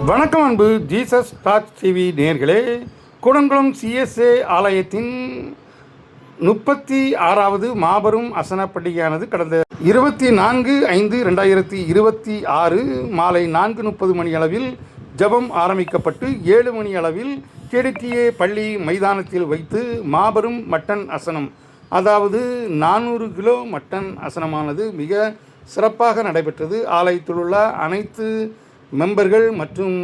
வணக்கம் அன்பு Jesus talk TV நேயர்களே. கூடங்குளம் சிஎஸ்ஏ ஆலயத்தின் 36வது மாபெரும் அசன பண்டிகையானது கடந்த 24/5/2026 மாலை 4:30 மணி அளவில் ஜெபம் ஆரம்பிக்கப்பட்டு 7 மணி அளவில் கேடிடிஏ பள்ளி மைதானத்தில் வைத்து மாபெரும் மட்டன் அசனம், அதாவது 400 கிலோ மட்டன் அசனமானது மிக சிறப்பாக நடைபெற்றது. ஆலயத்தில் உள்ள அனைத்து மெம்பர்கள் மற்றும்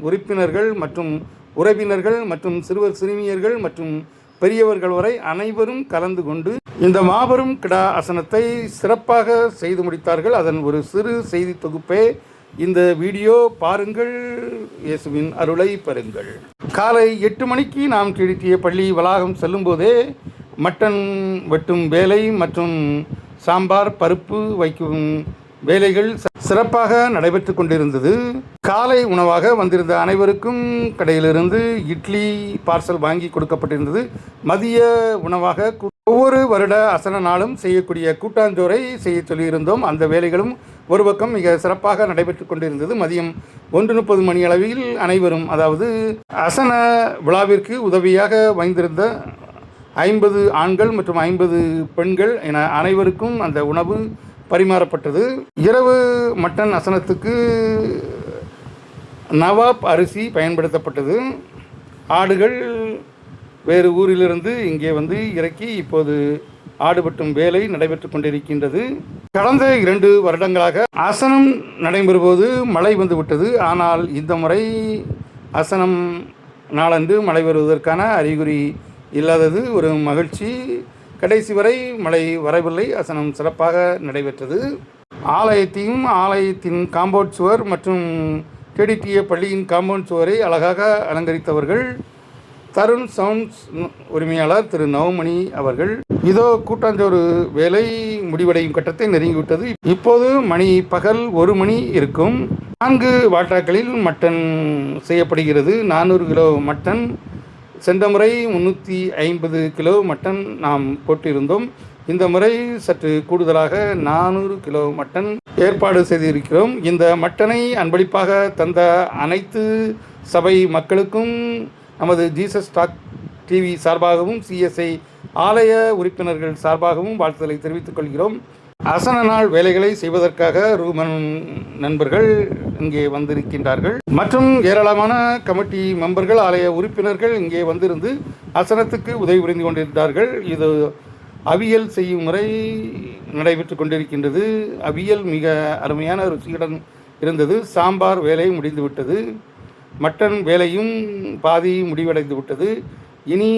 உறுப்பினர்கள் மற்றும் உறவினர்கள் மற்றும் சிறுவர் சிறுமியர்கள் மற்றும் பெரியவர்கள் வரை அனைவரும் கலந்து கொண்டு இந்த மாபெரும் கிடா அசனத்தை சிறப்பாக செய்து முடித்தார்கள். அதன் ஒரு சிறு செய்தி தொகுப்பே இந்த வீடியோ. பாருங்கள், இயேசுவின் அருளை பெறுங்கள். காலை 8 மணிக்கு நாம் கேடிடிஏ பள்ளி வளாகம் செல்லும்போதே மட்டன் வெட்டும் வேலை மற்றும் சாம்பார் பருப்பு வைக்கும் வேலைகள் சிறப்பாக நடைபெற்று கொண்டிருந்தது. காலை உணவாக வந்திருந்த அனைவருக்கும் கடையிலிருந்து இட்லி பார்சல் வாங்கி கொடுக்கப்பட்டிருந்தது. மதிய உணவாக ஒவ்வொரு வருட அசன நாளும் செய்யக்கூடிய கூட்டாஞ்சோரை செய்ய சொல்லியிருந்தோம். அந்த வேலைகளும் ஒரு பக்கம் மிக சிறப்பாக நடைபெற்று கொண்டிருந்தது. மதியம் 1:30 மணி அளவில் அனைவரும், அதாவது அசன விழாவிற்கு உதவியாக வைத்திருந்த 50 ஆண்கள் மற்றும் 50 பெண்கள் என அனைவருக்கும் அந்த உணவு பரிமாறப்பட்டது. இரவு மட்டன் அசனத்துக்கு நவாப் அரிசி பயன்படுத்தப்பட்டது. ஆடுகள் வேறு ஊரிலிருந்து இங்கே வந்து இறக்கி இப்போது ஆடு வெட்டும் வேலை நடைபெற்று கொண்டிருக்கின்றது. கடந்த 2 வருடங்களாக அசனம் நடைபெறும்போது மழை வந்து விட்டது. ஆனால் இந்த முறை அசனம் நாளன்று மழை வருவதற்கான அறிகுறி இல்லாதது ஒரு மகிழ்ச்சி. கடைசி வரை மழை வரவில்லை. அசனம் சிறப்பாக நடைபெற்றது. ஆலயத்தின் காம்பவுண்ட் சுவர் மற்றும் கேடிடிஏ பள்ளியின் காம்பவுண்ட் சுவரை அழகாக அலங்கரித்தவர்கள் தருண் சவுண்ட்ஸ் உரிமையாளர் திரு நவமணி அவர்கள். இதோ கூட்டாஞ்சோறு வேலை முடிவடையும் கட்டத்தை நெருங்கிவிட்டது. இப்போது மணி பகல் 1 மணி இருக்கும். 4 வாட்டாக்களில் மட்டன் செய்யப்படுகிறது. 400 கிலோ மட்டன். சென்ற முறை 350 கிலோ மட்டன் நாம் போட்டிருந்தோம். இந்த முறை சற்று கூடுதலாக 400 கிலோ மட்டன் ஏற்பாடு செய்திருக்கிறோம். இந்த மட்டனை அன்பளிப்பாக தந்த அனைத்து சபை மக்களுக்கும் நமது ஜீசஸ் டாக் டிவி சார்பாகவும் சிஎஸ்ஐ ஆலய உறுப்பினர்கள் சார்பாகவும் வாழ்த்துக்களை தெரிவித்துக் கொள்கிறோம். அசன நாள் வேலைகளை செய்வதற்காக ரூமன் நண்பர்கள் இங்கே வந்திருக்கின்றார்கள் மற்றும் ஏராளமான கமிட்டி மெம்பர்கள், ஆலய உறுப்பினர்கள் இங்கே வந்திருந்து அசனத்துக்கு உதவி புரிந்து கொண்டிருந்தார்கள். இது அவியல் செய்யும் முறை நடைபெற்று கொண்டிருக்கின்றது. அவியல் மிக அருமையான ருசியுடன் இருந்தது. சாம்பார் வேலை முடிந்துவிட்டது. மட்டன் வேலையும் பாதி முடிவடைந்து விட்டது. இனி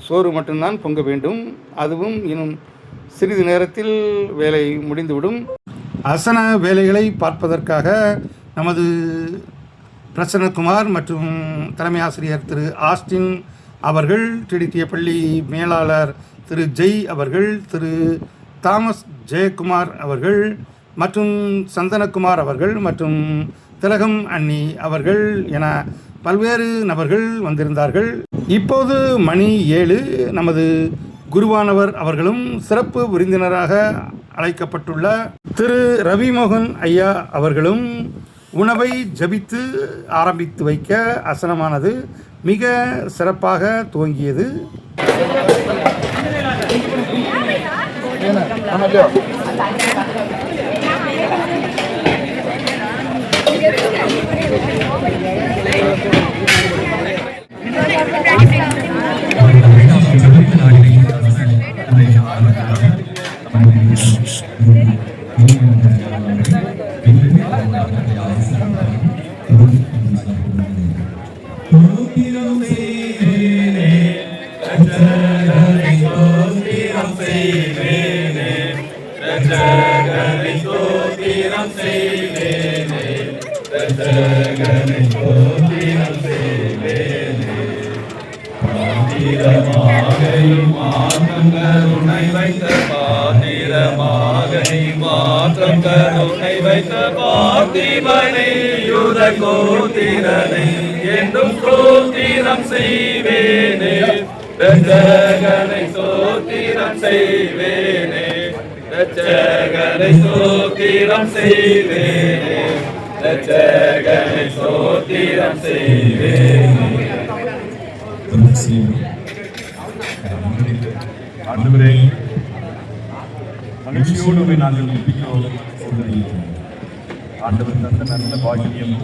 சோறு மட்டும்தான் பொங்க வேண்டும். அதுவும் இன்னும் சிறிது நேரத்தில் வேலை முடிந்துவிடும். அசன வேலைகளை பார்ப்பதற்காக நமது பிரசன்னகுமார் மற்றும் தலைமை ஆசிரியர் திரு ஆஸ்டின் அவர்கள், கேடிடிஏ பள்ளி மேலாளர் திரு ஜெய் அவர்கள், திரு தாமஸ் ஜெயக்குமார் அவர்கள் மற்றும் சந்தனகுமார் அவர்கள் மற்றும் திலகம் அண்ணி அவர்கள் என பல்வேறு நபர்கள் வந்திருந்தார்கள். இப்போது மணி 7. நமது குருவானவர் அவர்களும் சிறப்பு விருந்தினராக அழைக்கப்பட்டுள்ள திரு ரவிமோகன் ஐயா அவர்களும் உணவை ஜபித்து ஆரம்பித்து வைக்க அசனமானது மிக சிறப்பாக துவங்கியது. என்றும் ஸ்தோத்திரம் செய்வேனே, இரட்சகனை ஸ்தோத்திரம் செய்வேனே, இரட்சகனை ஸ்தோத்திரம் செய்வேனே, இரட்சகனை ஸ்தோத்திரம் செய்வேன். ஆண்டவரே, மகிழ்ச்சியோடு நாங்கள் ஜெபிக்கிறோம். ஆண்டவர் தந்த நல்ல பாக்கியம்,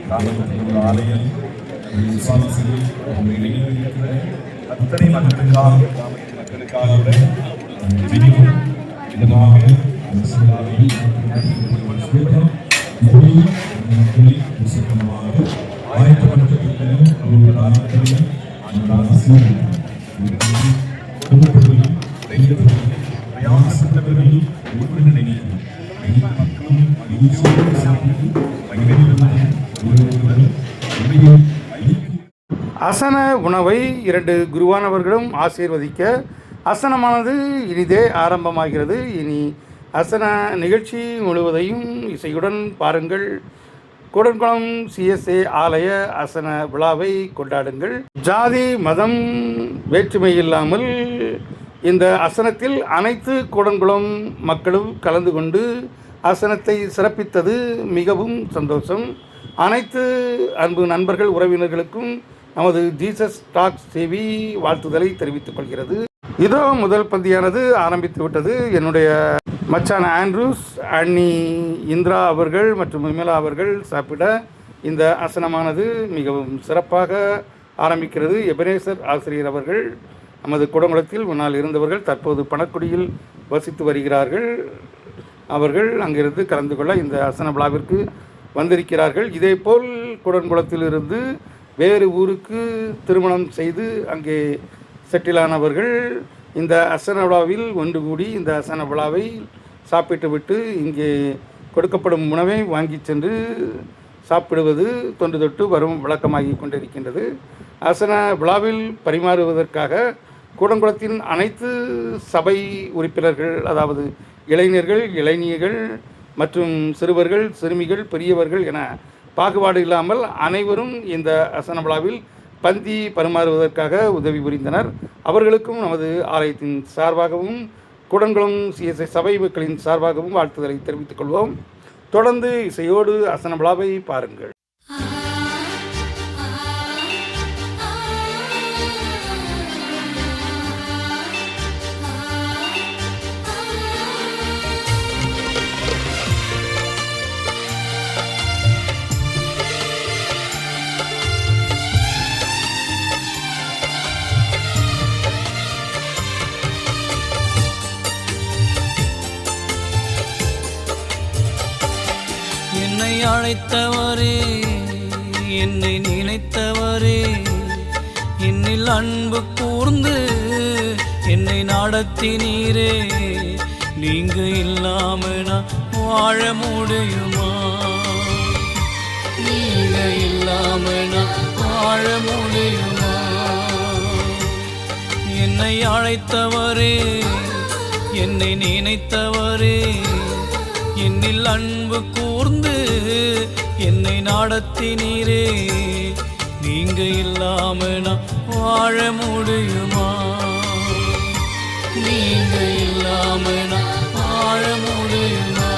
தாங்கள் ஆலயம் விசுவாசிகள் அத்தனை மக்களுக்காக மிகவும் விதமாக அசன உணவை 2 குருவானவர்களும் ஆசீர்வதிக்க அசனமானது இனிதே ஆரம்பமாகிறது. இனி அசன நிகழ்ச்சி முழுவதையும் இசையுடன் பாருங்கள். கூடன்குளம் CSA ஆலய அசன விழாவை கொண்டாடுங்கள். ஜாதி மதம் வேற்றுமை இல்லாமல் இந்த அசனத்தில் அனைத்து கூடன்குளம் மக்களும் கலந்து கொண்டு அசனத்தை சிறப்பித்தது மிகவும் சந்தோஷம். அனைத்து அன்பு நண்பர்கள் உறவினர்களுக்கும் நமது ஜீசஸ் டாக்ஸ் TV வாழ்த்துதலை தெரிவித்துக் கொள்கிறது. இதோ முதல் பந்தியானது ஆரம்பித்து விட்டது. என்னுடைய மச்சான் ஆண்ட்ரூஸ், அண்ணி இந்திரா அவர்கள் மற்றும் விமலா அவர்கள் சாப்பிட இந்த அசனமானது மிகவும் சிறப்பாக ஆரம்பிக்கிறது. எபனேசர் ஆசிரியர் அவர்கள் நமது குடங்குளத்தில் முன்னால் இருந்தவர்கள், தற்போது பணக்குடியில் வசித்து வருகிறார்கள். அவர்கள் அங்கிருந்து கலந்து கொள்ள இந்த அசன விழாவிற்கு வந்திருக்கிறார்கள். இதேபோல் குடன்குளத்திலிருந்து வேறு ஊருக்கு திருமணம் செய்து அங்கே செட்டிலானவர்கள் இந்த அசன விழாவில் ஒன்று கூடி இந்த அசன விழாவை சாப்பிட்டு விட்டு இங்கே கொடுக்கப்படும் உணவை வாங்கி சென்று சாப்பிடுவது தொன்று தொட்டு வரும் வழக்கமாகி கொண்டிருக்கின்றது. அசன விழாவில் பரிமாறுவதற்காக கூடங்குளத்தின் அனைத்து சபை உறுப்பினர்கள், அதாவது இளைஞர்கள், இளைஞியர்கள் மற்றும் சிறுவர்கள், சிறுமிகள், பெரியவர்கள் என பாகுபாடு இல்லாமல் அனைவரும் இந்த அசன விழாவில் பந்தி பரிமாறுவதற்காக உதவி புரிந்தனர். அவர்களுக்கும் நமது ஆலயத்தின் சார்பாகவும் கூடன்குளம் CSA சபை மக்களின் சார்பாகவும் வாழ்த்துதலை தெரிவித்துக் கொள்வோம். தொடர்ந்து இசையோடு அசன விழாவை பாருங்கள். என்னை அழைத்தவரே, என்னை நினைத்தவரே, என்னில் அன்பு கூர்ந்து என்னை நடத்தினீரே. நீங்க இல்லாம நான் வாழ முடியுமா? நீங்க இல்லாம நான் வாழ முடியுமா? என்னை அழைத்தவரே, என்னை நினைத்தவரே, என்னில் அன்பு கூர்ந்து என்னை நடத்தினீரே. நீங்க இல்லாம நான் வாழ முடியுமா? நீங்க இல்லாம நான் வாழ முடியுமா?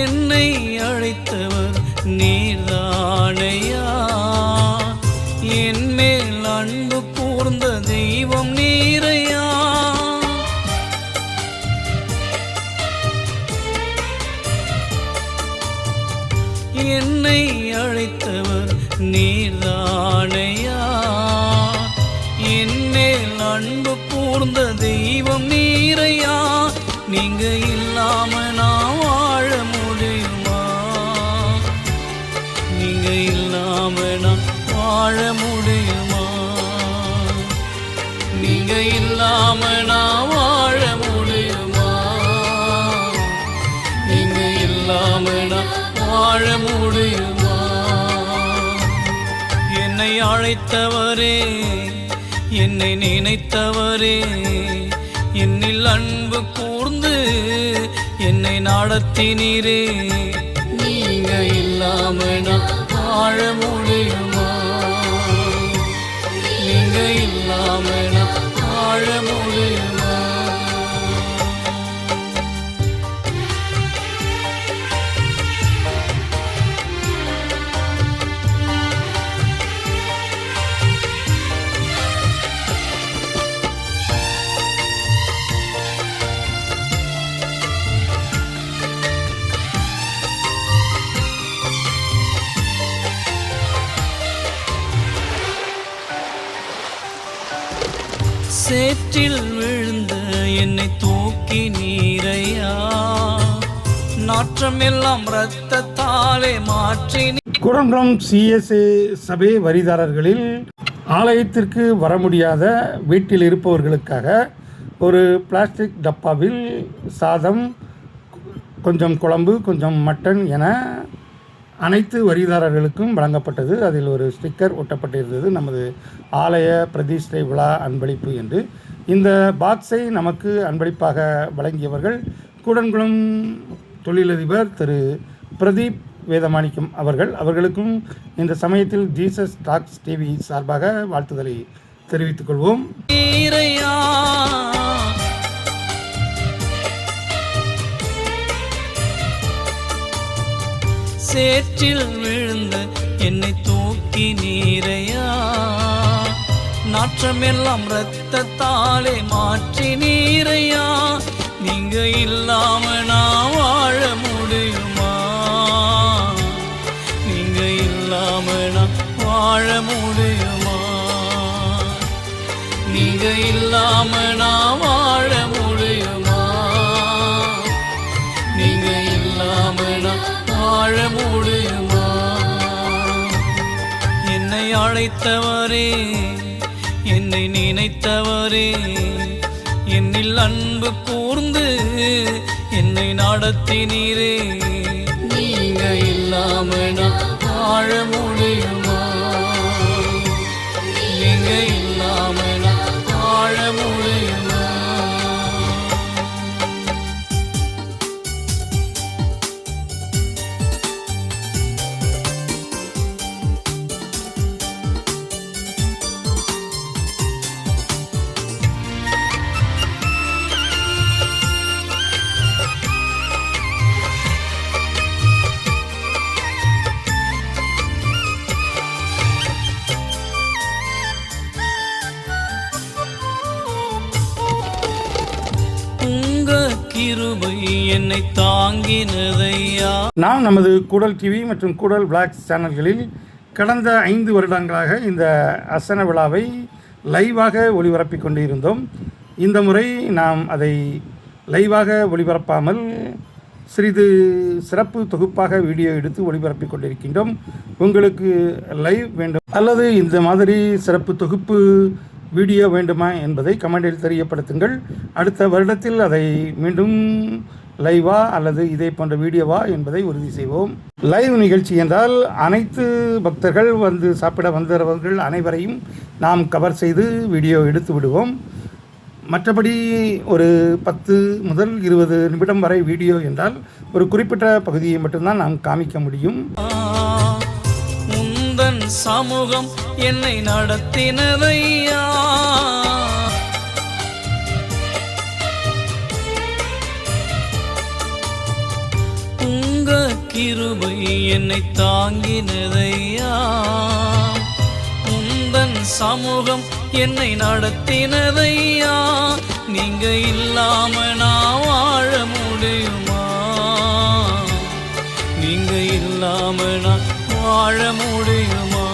என்னை அழைத்தவர் நீர்தானையா? என் மேல் அன்பு கூர்ந்த தெய்வம் நீரையா? என்னை அழைத்தவர் நீர்தானையா? என் மேல் அன்பு கூர்ந்த தெய்வம் நீரையா? நீங்க இல்லாம நான் வாழ முடியுமா? நீங்க இல்லாம நான் வாழ முடியுமா? நீங்க இல்லாம நான் வாழ முடியுமா? நீங்க இல்லாம நான் வாழ முடியுமா? என்னை அழைத்தவரே, என்னை நினைத்தவரே, என்னில் அன்பு கூர்ந்து என்னை நடத்தினீரே. நீங்க இல்லாம நான் வாழ முடியுமா? நீங்க இல்லாம நான் வாழ முடியுமா? சேற்றில் விழுந்த என்னை தூக்கி நீரையா, நாற்றம் எல்லாம் இரத்தத்தாலே மாற்றி. கூடங்குளம் சிஎஸ்ஏ சபை வரிதாரர்களில் ஆலயத்திற்கு வர முடியாத வீட்டில் இருப்பவர்களுக்காக ஒரு பிளாஸ்டிக் டப்பாவில் சாதம், கொஞ்சம் குழம்பு, கொஞ்சம் மட்டன் என அனைத்து வரிதாரர்களுக்கும் வழங்கப்பட்டது. அதில் ஒரு ஸ்டிக்கர் ஒட்டப்பட்டிருந்தது, நமது ஆலய பிரதிஷ்டை விழா அன்பளிப்பு என்று. இந்த பாக்ஸை நமக்கு அன்பளிப்பாக வழங்கியவர்கள் கூடங்குளம் தொழிலதிபர் திரு பிரதீப் வேதமாணிக்கம் அவர்களுக்கும் இந்த சமயத்தில் ஜீசஸ் டாக்ஸ் டிவி சார்பாக வாழ்த்துதலை தெரிவித்துக் கொள்வோம். சேற்றில் விழுந்த என்னை தூக்கி நீரையா, நாற்றம் எல்லாம் இரத்தத்தாலே மாற்றி நீரையா. நீங்க இல்லாம நான் வாழ முடியுமா? நீங்க இல்லாம நான் வாழ முடியுமா? நீங்க இல்லாம நான் வாழ முடியுமா? நீங்க இல்லாம நான் வாழ முடியுமா? என்னை அழைத்தவரே, என்னை நினைத்தவரே, என்னில் அன்பு கூர்ந்து என்னை நடத்தினீரே. நீங்க இல்லாம நான் வாழ முடியுமா? நீங்க இல்லாம நான் வாழ முடியுமா? கிருபை என்னை தாங்கினதையா. நாம் நமது கூடல் டிவி மற்றும் கூடல் பிளாக்ஸ் சேனல்களில் கடந்த 5 வருடங்களாக இந்த அசன விழாவை லைவாக ஒளிபரப்பிக் கொண்டு இருந்தோம். இந்த முறை நாம் அதை லைவாக ஒளிபரப்பாமல் சிறிது சிறப்பு தொகுப்பாக வீடியோ எடுத்து ஒளிபரப்பிக் கொண்டிருக்கின்றோம். உங்களுக்கு லைவ் வேண்டும் அல்லது இந்த மாதிரி சிறப்பு தொகுப்பு வீடியோ வேண்டுமா என்பதை கமெண்டில் தெரியப்படுத்துங்கள். அடுத்த வருடத்தில் அதை மீண்டும் லைவா அல்லது இதே போன்ற வீடியோவா என்பதை உறுதி செய்வோம். லைவ் நிகழ்ச்சி என்றால் அனைத்து பக்தர்கள் வந்து சாப்பிட வந்தவர்கள் அனைவரையும் நாம் கவர் செய்து வீடியோ எடுத்து விடுவோம். மற்றபடி ஒரு 10 முதல் 20 நிமிடம் வரை வீடியோ என்றால் ஒரு குறிப்பிட்ட பகுதியை மட்டும்தான் நாம் காமிக்க முடியும். உந்தன் சமூகம் என்னை நடத்தினதையா, உங்க கிருபை என்னை தாங்கினதையா. உந்தன் சமூகம் என்னை நடத்தினதையா. நீங்க இல்லாம நான் வாழ முடியுமா? நீங்க இல்லாம நான் வாழ முடியுமா?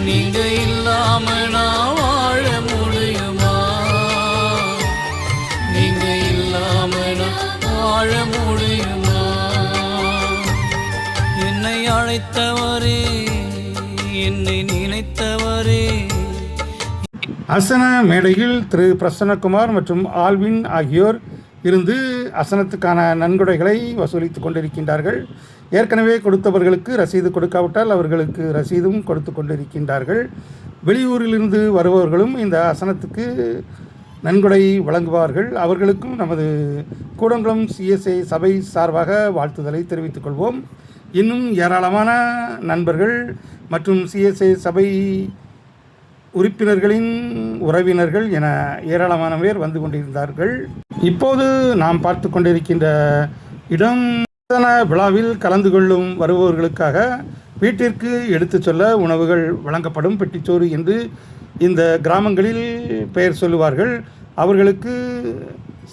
நீங்க இல்லாம நான் வாழ முடியுமா? நீங்க இல்லாம நான் வாழ முடியுமா? என்னை அழைத்தவரே, என்னை நினைத்தவரே. அசன மேடையில் திரு பிரசன்னகுமார் மற்றும் ஆல்வின் ஆகியோர் இருந்து அசனத்துக்கான நன்கொடைகளை வசூலித்து கொண்டிருக்கின்றார்கள். ஏற்கனவே கொடுத்தவர்களுக்கு ரசீது கொடுக்காவிட்டால் அவர்களுக்கு ரசீதும் கொடுத்து கொண்டிருக்கின்றார்கள். வெளியூரிலிருந்து வருபவர்களும் இந்த அசனத்துக்கு நன்கொடை வழங்குவார்கள். அவர்களுக்கும் நமது கூடங்குளம் CSI சபை சார்பாக வாழ்த்துதலை தெரிவித்துக் கொள்வோம். இன்னும் ஏராளமான நண்பர்கள் மற்றும் CSI சபை உறுப்பினர்களின் உறவினர்கள் என ஏராளமான பேர் வந்து கொண்டிருந்தார்கள். இப்போது நாம் பார்த்து கொண்டிருக்கின்ற இடம் விழாவில் கலந்து கொள்ளும் வருபவர்களுக்காக வீட்டிற்கு எடுத்து சொல்ல உணவுகள் வழங்கப்படும் பெட்டிச்சோறு என்று இந்த கிராமங்களில் பெயர் சொல்லுவார்கள். அவர்களுக்கு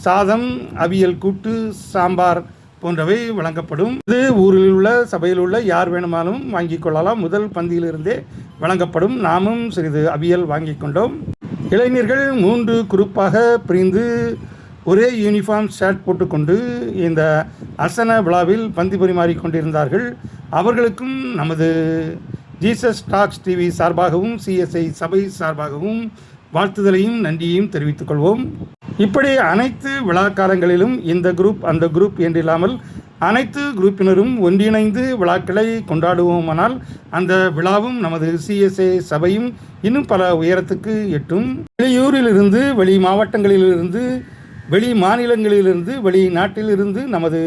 சாதம், அவியல், கூட்டு, சாம்பார் போன்றவை வழங்கப்படும். இது ஊரில் உள்ள சபையில் உள்ள யார் வேணுமானாலும் வாங்கிக் கொள்ளலாம். முதல் பந்தியிலிருந்தே வழங்கப்படும். நாமும் சிறிது அவியல் வாங்கி கொண்டோம். இளைஞர்கள் 3 குரூப்பாக பிரிந்து ஒரே யூனிஃபார்ம் ஷர்ட் போட்டுக்கொண்டு இந்த அசன விழாவில் பந்தி பரிமாறிக்கொண்டிருந்தார்கள். அவர்களுக்கும் நமது ஜீசஸ் டாக்ஸ் டிவி சார்பாகவும் CSI சபை சார்பாகவும் வாழ்த்துதலையும் நன்றியையும் தெரிவித்துக் கொள்வோம். இப்படி அனைத்து விழா காலங்களிலும் இந்த குரூப் அந்த குரூப் என்றில்லாமல் அனைத்து குரூப்பினரும் ஒன்றிணைந்து விழாக்களை கொண்டாடுவோமானால் அந்த விழாவும் நமது CSI சபையும் இன்னும் பல உயரத்துக்கு எட்டும். வெளியூரிலிருந்து, வெளி மாவட்டங்களிலிருந்து, வெளி மாநிலங்களிலிருந்து, வெளிநாட்டிலிருந்து நமது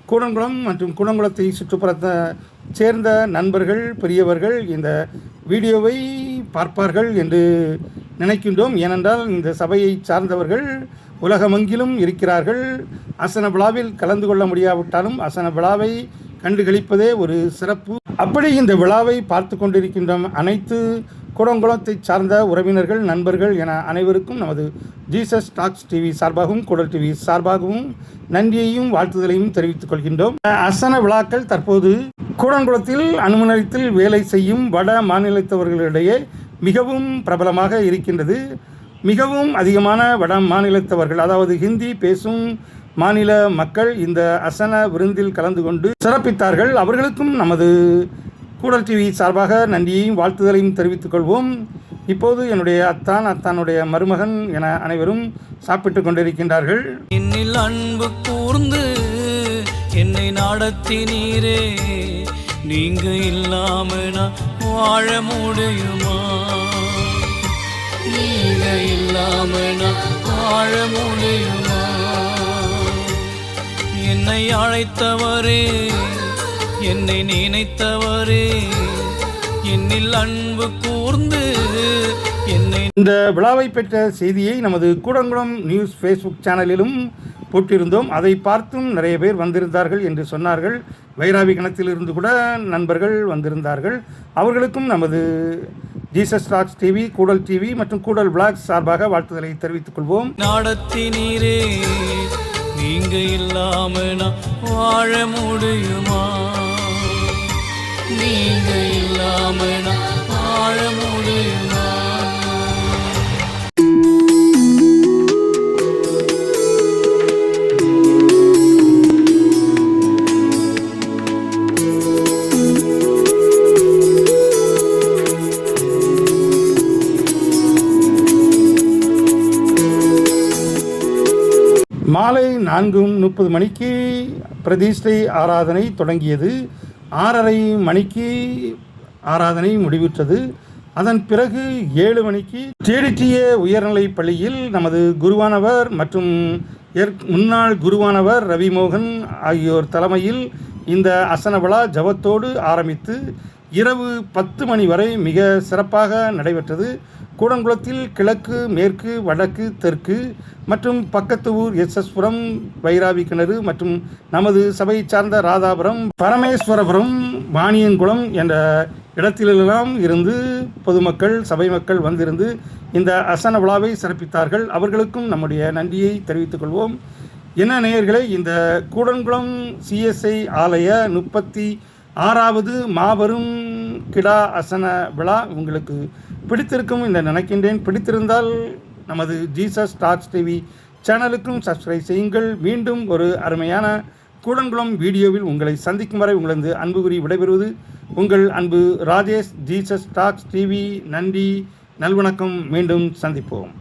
கூடங்குளம் மற்றும் கூடங்குளத்தை சுற்றுப்புறத்தை சேர்ந்த நண்பர்கள், பெரியவர்கள் இந்த வீடியோவை பார்ப்பார்கள் என்று நினைக்கின்றோம். ஏனென்றால் இந்த சபையை சார்ந்தவர்கள் உலகமெங்கிலும் இருக்கிறார்கள். அசன விழாவில் கலந்து கொள்ள முடியாவிட்டாலும் அசன விழாவை கண்டுகளிப்பதே ஒரு சிறப்பு. அப்படி இந்த விழாவை பார்த்து கொண்டிருக்கின்ற அனைத்து கூடங்குளத்தை சார்ந்த உறவினர்கள், நண்பர்கள் என அனைவருக்கும் நமது ஜீசஸ் டாக்ஸ் டிவி சார்பாகவும் கூடல் டிவி சார்பாகவும் நன்றியையும் வாழ்த்துதலையும் தெரிவித்துக் கொள்கின்றோம். அசன விழாக்கள் தற்போது கூடங்குளத்தில் அனுமதித்தில் வேலை செய்யும் வட மாநிலத்தவர்களிடையே மிகவும் பிரபலமாக இருக்கின்றது. மிகவும் அதிகமான வட மாநிலத்தவர்கள், அதாவது ஹிந்தி பேசும் மாநில மக்கள் இந்த அசன விருந்தில் கலந்து கொண்டு சிறப்பித்தார்கள். அவர்களுக்கும் நமது கூடல் டிவி சார்பாக நன்றியையும் வாழ்த்துதலையும் தெரிவித்துக் கொள்வோம். இப்போது என்னுடைய அத்தானுடைய மருமகன் என அனைவரும் சாப்பிட்டு கொண்டிருக்கின்றார்கள். என்னில் அன்பு கூர்ந்து என்னை நடத்தினீரே, நீங்க இல்லாம நான் வாழ முடியுமா? நீங்க இல்லாம நான் வாழ முடியுமா? என்னை அழைத்தவரே, என்னை நினைத்தவரே, என்னில் அன்பு கூர்ந்து என்னை. இந்த விழாவை பெற்ற செய்தியை நமது கூடங்குளம் நியூஸ் ஃபேஸ்புக் சேனலிலும் போட்டிருந்தோம். அதை பார்த்தும் நிறைய பேர் வந்திருந்தார்கள் என்று சொன்னார்கள். வைராவி கணத்திலிருந்து கூட நண்பர்கள் வந்திருந்தார்கள். அவர்களுக்கும் நமது ஜீசஸ் டாக்ஸ் டிவி, கூடல் டிவி மற்றும் கூடல் பிளாக்ஸ் சார்பாக வாழ்த்துதலை தெரிவித்துக் கொள்வோம். நடத்தினீரே, நீங்க இல்லாம நான் வாழ முடியுமா? நீங்க இல்லாம நான் வாழ முடியுமா? மாலை 4:30 மணிக்கு பிரதிஷ்டை ஆராதனை தொடங்கியது. 6:30 மணிக்கு ஆராதனை முடிவுற்றது. அதன் பிறகு 7 மணிக்கு TDTA உயர்நிலைப் பள்ளியில் நமது குருவானவர் மற்றும் முன்னாள் குருவானவர் ரவிமோகன் ஆகியோர் தலைமையில் இந்த அசன விழா ஜபத்தோடு ஆரம்பித்து இரவு 10 மணி வரை மிக சிறப்பாக நடைபெற்றது. கூடங்குளத்தில் கிழக்கு, மேற்கு, வடக்கு, தெற்கு மற்றும் பக்கத்து ஊர் எஸ்எஸ்புரம், வைராவி கிணறு மற்றும் நமது சபை சார்ந்த ராதாபுரம், பரமேஸ்வரபுரம், வாணியங்குளம் என்ற இடத்திலெல்லாம் இருந்து பொதுமக்கள், சபை மக்கள் வந்திருந்து இந்த அசன விழாவை சிறப்பித்தார்கள். அவர்களுக்கும் நம்முடைய நன்றியை தெரிவித்துக் கொள்வோம். என்ன நேயர்களே, இந்த கூடங்குளம் CSI ஆலய 36வது மாபெரும் கிடா அசன விழா உங்களுக்கு பிடித்திருக்கும் என்று நினைக்கின்றேன். பிடித்திருந்தால் நமது ஜீசஸ் டாக்ஸ் டிவி சேனலுக்கும் சப்ஸ்கிரைப் செய்யுங்கள். மீண்டும் ஒரு அருமையான கூடங்குளம் வீடியோவில் உங்களை சந்திக்கும் வரை உங்களது அன்பு கூறி விடைபெறுவது உங்கள் அன்பு ராஜேஷ். Jesus tax TV. நன்றி, நல்வணக்கம். மீண்டும் சந்திப்போம்.